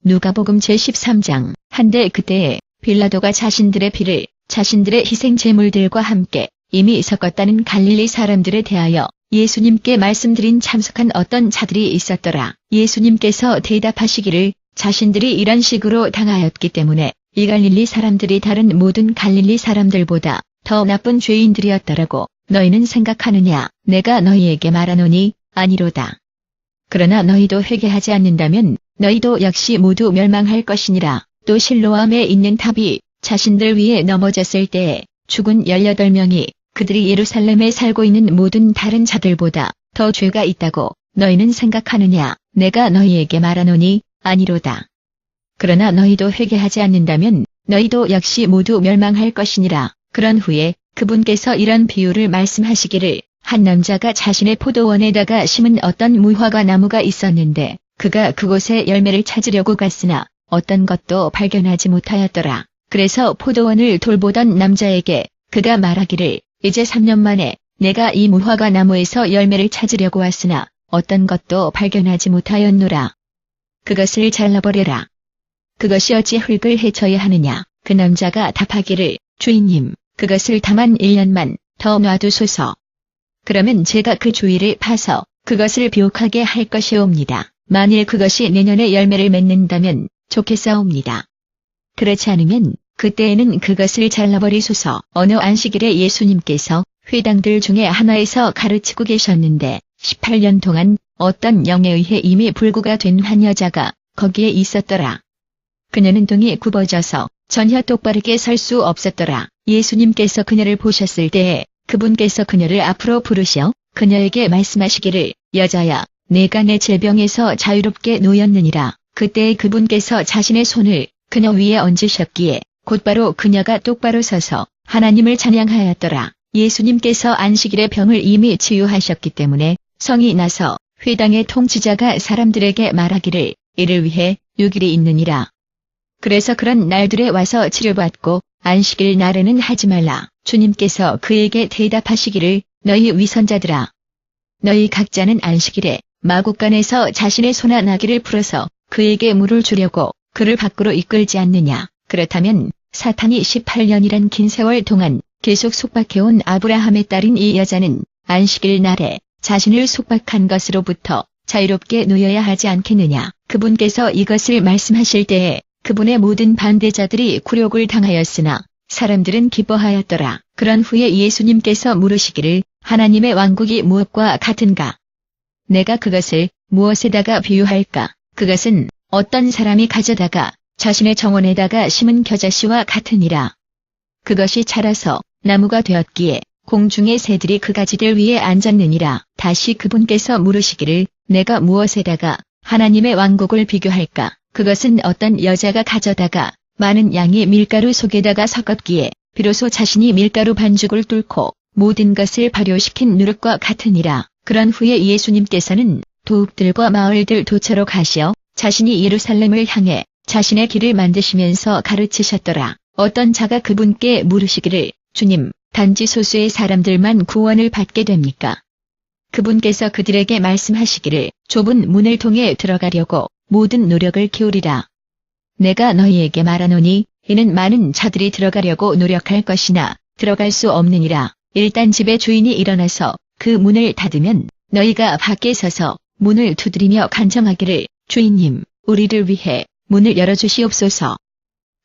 누가복음 제13장. 한데 그때에 빌라도가 자신들의 피를 자신들의 희생 제물들과 함께 이미 섞었다는 갈릴리 사람들에 대하여 예수님께 말씀드린 참석한 어떤 자들이 있었더라. 예수님께서 대답하시기를 자신들이 이런 식으로 당하였기 때문에 이 갈릴리 사람들이 다른 모든 갈릴리 사람들보다 더 나쁜 죄인들이었다라고 너희는 생각하느냐? 내가 너희에게 말하노니 아니로다. 그러나 너희도 회개하지 않는다면 너희도 역시 모두 멸망할 것이니라. 또 실로암에 있는 탑이 자신들 위에 넘어졌을 때에 죽은 18명이 그들이 예루살렘에 살고 있는 모든 다른 자들보다 더 죄가 있다고 너희는 생각하느냐? 내가 너희에게 말하노니 아니로다. 그러나 너희도 회개하지 않는다면 너희도 역시 모두 멸망할 것이니라. 그런 후에 그분께서 이런 비유를 말씀하시기를 한 남자가 자신의 포도원에다가 심은 어떤 무화과 나무가 있었는데 그가 그곳에 열매를 찾으려고 갔으나 어떤 것도 발견하지 못하였더라. 그래서 포도원을 돌보던 남자에게 그가 말하기를 이제 3년 만에 내가 이 무화과 나무에서 열매를 찾으려고 왔으나 어떤 것도 발견하지 못하였노라. 그것을 잘라버려라. 그것이 어찌 흙을 헤쳐야 하느냐? 그 남자가 답하기를 주인님, 그것을 다만 1년만 더 놔두소서. 그러면 제가 그 주위를 파서 그것을 비옥하게 할 것이옵니다. 만일 그것이 내년에 열매를 맺는다면 좋겠사옵니다. 그렇지 않으면 그때에는 그것을 잘라버리소서. 어느 안식일에 예수님께서 회당들 중에 하나에서 가르치고 계셨는데 18년 동안 어떤 영에 의해 이미 불구가 된 한 여자가 거기에 있었더라. 그녀는 등이 굽어져서 전혀 똑바르게 설 수 없었더라. 예수님께서 그녀를 보셨을 때에 그분께서 그녀를 앞으로 부르시어 그녀에게 말씀하시기를 여자야, 내가 내 질병에서 자유롭게 놓였느니라. 그때 그분께서 자신의 손을 그녀 위에 얹으셨기에 곧바로 그녀가 똑바로 서서 하나님을 찬양하였더라. 예수님께서 안식일에 병을 이미 치유하셨기 때문에 성이 나서 회당의 통치자가 사람들에게 말하기를 이를 위해 6일이 있느니라. 그래서 그런 날들에 와서 치료받고 안식일 날에는 하지 말라. 주님께서 그에게 대답하시기를 너희 위선자들아. 너희 각자는 안식일에 마국간에서 자신의 손아 나귀를 풀어서 그에게 물을 주려고 그를 밖으로 이끌지 않느냐. 그렇다면 사탄이 18년이란 긴 세월 동안 계속 속박해온 아브라함의 딸인 이 여자는 안식일 날에 자신을 속박한 것으로부터 자유롭게 놓여야 하지 않겠느냐. 그분께서 이것을 말씀하실 때에 그분의 모든 반대자들이 굴욕을 당하였으나 사람들은 기뻐하였더라. 그런 후에 예수님께서 물으시기를 하나님의 왕국이 무엇과 같은가? 내가 그것을 무엇에다가 비유할까? 그것은 어떤 사람이 가져다가 자신의 정원에다가 심은 겨자씨와 같으니라. 그것이 자라서 나무가 되었기에 공중의 새들이 그 가지들 위에 앉았느니라. 다시 그분께서 물으시기를 내가 무엇에다가 하나님의 왕국을 비교할까? 그것은 어떤 여자가 가져다가 많은 양의 밀가루 속에다가 섞었기에 비로소 자신이 밀가루 반죽을 뚫고 모든 것을 발효시킨 누룩과 같으니라. 그런 후에 예수님께서는 도읍들과 마을들 도처로 가시어 자신이 예루살렘을 향해 자신의 길을 만드시면서 가르치셨더라. 어떤 자가 그분께 물으시기를 주님, 단지 소수의 사람들만 구원을 받게 됩니까? 그분께서 그들에게 말씀하시기를 좁은 문을 통해 들어가려고 모든 노력을 기울이라. 내가 너희에게 말하노니 이는 많은 자들이 들어가려고 노력할 것이나 들어갈 수 없느니라. 일단 집의 주인이 일어나서 그 문을 닫으면 너희가 밖에 서서 문을 두드리며 간청하기를 주인님, 우리를 위해 문을 열어주시옵소서.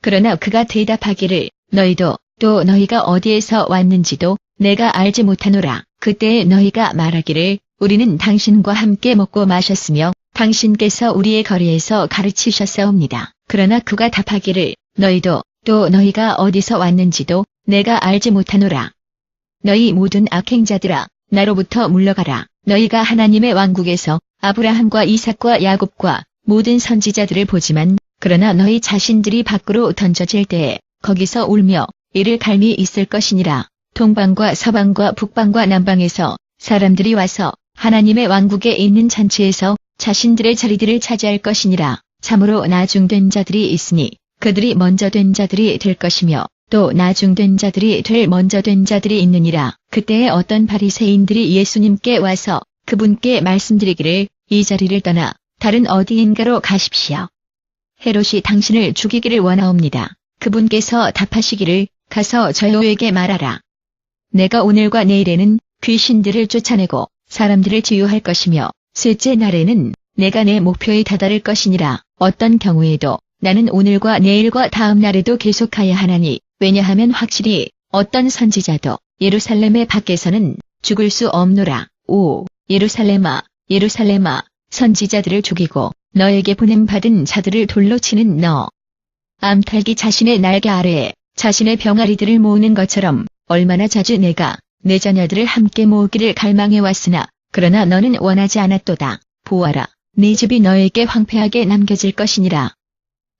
그러나 그가 대답하기를 너희도 또 너희가 어디에서 왔는지도 내가 알지 못하노라. 그때에 너희가 말하기를 우리는 당신과 함께 먹고 마셨으며 당신께서 우리의 거리에서 가르치셨사옵니다. 그러나 그가 답하기를 너희도 또 너희가 어디서 왔는지도 내가 알지 못하노라. 너희 모든 악행자들아, 나로부터 물러가라. 너희가 하나님의 왕국에서 아브라함과 이삭과 야곱과 모든 선지자들을 보지만 그러나 너희 자신들이 밖으로 던져질 때에 거기서 울며 이를 갈미 있을 것이니라. 동방과 서방과 북방과 남방에서 사람들이 와서 하나님의 왕국에 있는 잔치에서 자신들의 자리들을 차지할 것이니라. 참으로 나중된 자들이 있으니 그들이 먼저 된 자들이 될 것이며 또 나중된 자들이 될 먼저 된 자들이 있느니라. 그때에 어떤 바리새인들이 예수님께 와서 그분께 말씀드리기를 이 자리를 떠나 다른 어디인가로 가십시오. 헤롯이 당신을 죽이기를 원하옵니다. 그분께서 답하시기를 가서 저요에게 말하라. 내가 오늘과 내일에는 귀신들을 쫓아내고 사람들을 치유할 것이며 셋째 날에는 내가 내 목표에 다다를 것이니라. 어떤 경우에도 나는 오늘과 내일과 다음 날에도 계속하야 하나니 왜냐하면 확실히 어떤 선지자도 예루살렘의 밖에서는 죽을 수 없노라. 오 예루살렘아 예루살렘아 선지자들을 죽이고 너에게 보냄받은 자들을 돌로 치는 너. 암탉이 자신의 날개 아래에 자신의 병아리들을 모으는 것처럼 얼마나 자주 내가 내 자녀들을 함께 모으기를 갈망해 왔으나 그러나 너는 원하지 않았도다. 보아라 네 집이 너에게 황폐하게 남겨질 것이니라.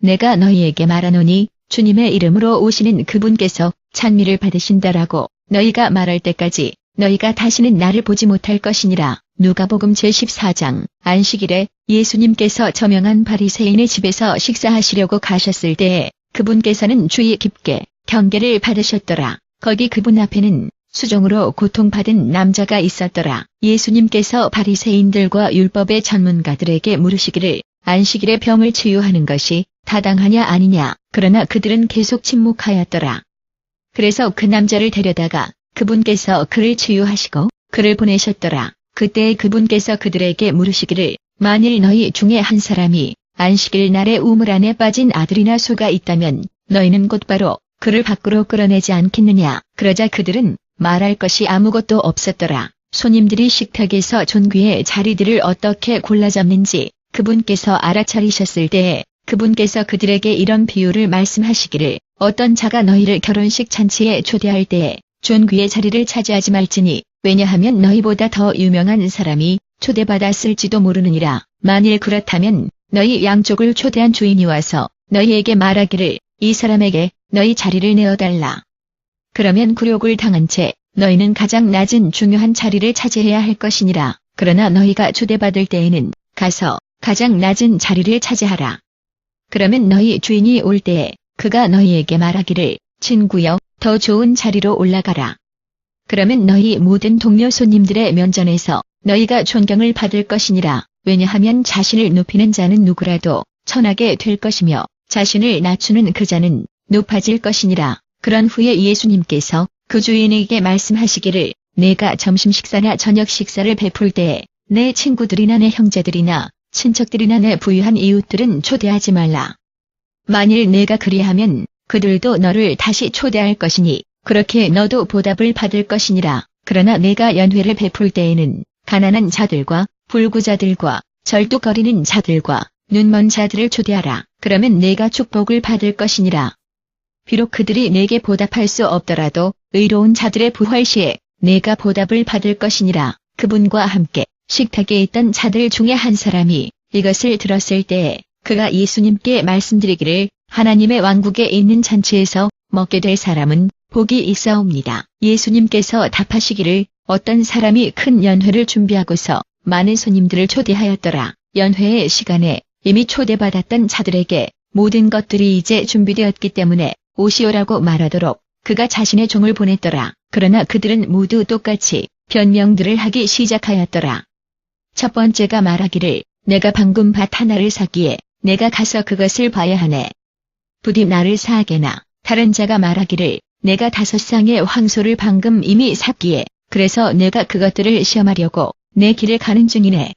내가 너희에게 말하노니 주님의 이름으로 오시는 그분께서 찬미를 받으신다라고 너희가 말할 때까지 너희가 다시는 나를 보지 못할 것이니라. 누가복음 제14장. 안식일에 예수님께서 저명한 바리새인의 집에서 식사하시려고 가셨을 때에 그분께서는 주의 깊게 경계를 받으셨더라. 거기 그분 앞에는 수종으로 고통받은 남자가 있었더라. 예수님께서 바리새인들과 율법의 전문가들에게 물으시기를 안식일에 병을 치유하는 것이 타당하냐 아니냐. 그러나 그들은 계속 침묵하였더라. 그래서 그 남자를 데려다가 그분께서 그를 치유하시고 그를 보내셨더라. 그때 그분께서 그들에게 물으시기를 만일 너희 중에 한 사람이 안식일 날에 우물 안에 빠진 아들이나 소가 있다면 너희는 곧바로 그를 밖으로 끌어내지 않겠느냐. 그러자 그들은 말할 것이 아무것도 없었더라. 손님들이 식탁에서 존귀의 자리들을 어떻게 골라잡는지 그분께서 알아차리셨을 때에 그분께서 그들에게 이런 비유를 말씀하시기를 어떤 자가 너희를 결혼식 잔치에 초대할 때에 존귀의 자리를 차지하지 말지니 왜냐하면 너희보다 더 유명한 사람이 초대받았을지도 모르느니라. 만일 그렇다면 너희 양쪽을 초대한 주인이 와서 너희에게 말하기를 이 사람에게 너희 자리를 내어달라. 그러면 굴욕을 당한 채 너희는 가장 낮은 중요한 자리를 차지해야 할 것이니라. 그러나 너희가 초대받을 때에는 가서 가장 낮은 자리를 차지하라. 그러면 너희 주인이 올 때에 그가 너희에게 말하기를 친구여 더 좋은 자리로 올라가라. 그러면 너희 모든 동료 손님들의 면전에서 너희가 존경을 받을 것이니라. 왜냐하면 자신을 높이는 자는 누구라도 천하게 될 것이며 자신을 낮추는 그 자는 높아질 것이니라. 그런 후에 예수님께서 그 주인에게 말씀하시기를 내가 점심 식사나 저녁 식사를 베풀 때에 내 친구들이나 내 형제들이나 친척들이나 내 부유한 이웃들은 초대하지 말라. 만일 내가 그리하면 그들도 너를 다시 초대할 것이니 그렇게 너도 보답을 받을 것이니라. 그러나 내가 연회를 베풀 때에는 가난한 자들과 불구자들과 절뚝거리는 자들과 눈먼 자들을 초대하라. 그러면 내가 축복을 받을 것이니라. 비록 그들이 내게 보답할 수 없더라도 의로운 자들의 부활 시에 내가 보답을 받을 것이니라. 그분과 함께 식탁에 있던 자들 중에 한 사람이 이것을 들었을 때에 그가 예수님께 말씀드리기를 하나님의 왕국에 있는 잔치에서 먹게 될 사람은 복이 있사옵니다. 예수님께서 답하시기를 어떤 사람이 큰 연회를 준비하고서 많은 손님들을 초대하였더라. 연회의 시간에 이미 초대받았던 자들에게 모든 것들이 이제 준비되었기 때문에 오시오라고 말하도록 그가 자신의 종을 보냈더라. 그러나 그들은 모두 똑같이 변명들을 하기 시작하였더라. 첫 번째가 말하기를 내가 방금 밭 하나를 샀기에 내가 가서 그것을 봐야 하네. 부디 나를 사하게나. 다른 자가 말하기를 내가 5쌍의 황소를 방금 이미 샀기에 그래서 내가 그것들을 시험하려고 내 길을 가는 중이네.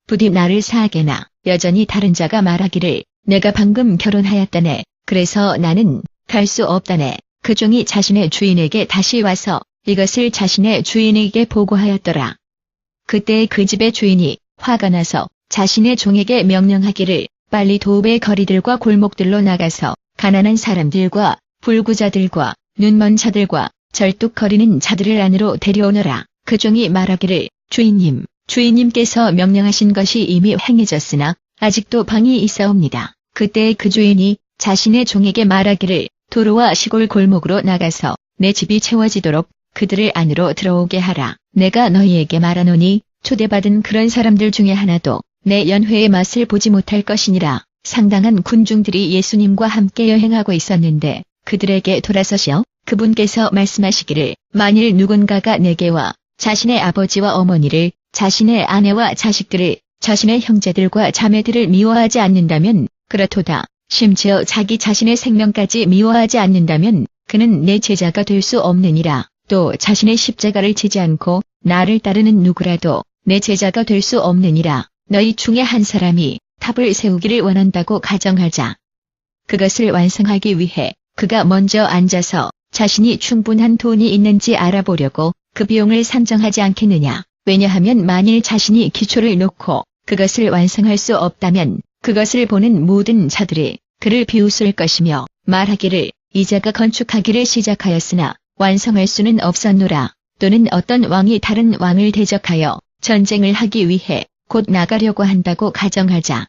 부디 나를 사하게나. 여전히 다른 자가 말하기를 내가 방금 결혼하였다네. 그래서 나는 갈 수 없다네. 그 종이 자신의 주인에게 다시 와서 이것을 자신의 주인에게 보고하였더라. 그때 그 집의 주인이 화가 나서 자신의 종에게 명령하기를 빨리 도읍의 거리들과 골목들로 나가서 가난한 사람들과 불구자들과 눈먼 자들과 절뚝거리는 자들을 안으로 데려오너라. 그 종이 말하기를 주인님, 주인님께서 명령하신 것이 이미 행해졌으나 아직도 방이 있사옵니다. 그때 그 주인이 자신의 종에게 말하기를 도로와 시골 골목으로 나가서 내 집이 채워지도록 그들을 안으로 들어오게 하라. 내가 너희에게 말하노니 초대받은 그런 사람들 중에 하나도 내 연회의 맛을 보지 못할 것이니라. 상당한 군중들이 예수님과 함께 여행하고 있었는데 그들에게 돌아서시어 그분께서 말씀하시기를 만일 누군가가 내게 와 자신의 아버지와 어머니를 자신의 아내와 자식들을 자신의 형제들과 자매들을 미워하지 않는다면 그렇도다. 심지어 자기 자신의 생명까지 미워하지 않는다면 그는 내 제자가 될 수 없느니라. 또 자신의 십자가를 지지 않고 나를 따르는 누구라도 내 제자가 될 수 없느니라. 너희 중에 한 사람이 탑을 세우기를 원한다고 가정하자. 그것을 완성하기 위해 그가 먼저 앉아서 자신이 충분한 돈이 있는지 알아보려고 그 비용을 산정하지 않겠느냐. 왜냐하면 만일 자신이 기초를 놓고 그것을 완성할 수 없다면 그것을 보는 모든 자들이 그를 비웃을 것이며 말하기를 이자가 건축하기를 시작하였으나 완성할 수는 없었노라. 또는 어떤 왕이 다른 왕을 대적하여 전쟁을 하기 위해 곧 나가려고 한다고 가정하자.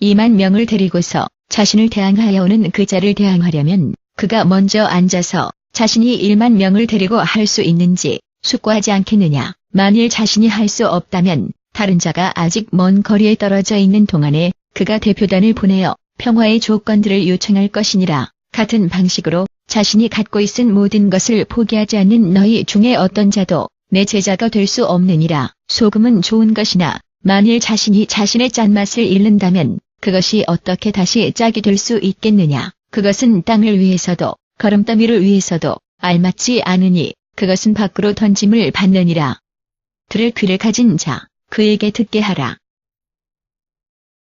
2만 명을 데리고서 자신을 대항하여 오는 그 자를 대항하려면 그가 먼저 앉아서 자신이 1만 명을 데리고 할 수 있는지 숙고하지 않겠느냐. 만일 자신이 할 수 없다면 다른 자가 아직 먼 거리에 떨어져 있는 동안에 그가 대표단을 보내어 평화의 조건들을 요청할 것이니라. 같은 방식으로 자신이 갖고 있은 모든 것을 포기하지 않는 너희 중에 어떤 자도 내 제자가 될 수 없느니라. 소금은 좋은 것이나 만일 자신이 자신의 짠맛을 잃는다면 그것이 어떻게 다시 짝이 될 수 있겠느냐. 그것은 땅을 위해서도 거름더미를 위해서도 알맞지 않으니 그것은 밖으로 던짐을 받느니라. 들을 귀를 가진 자, 그에게 듣게 하라.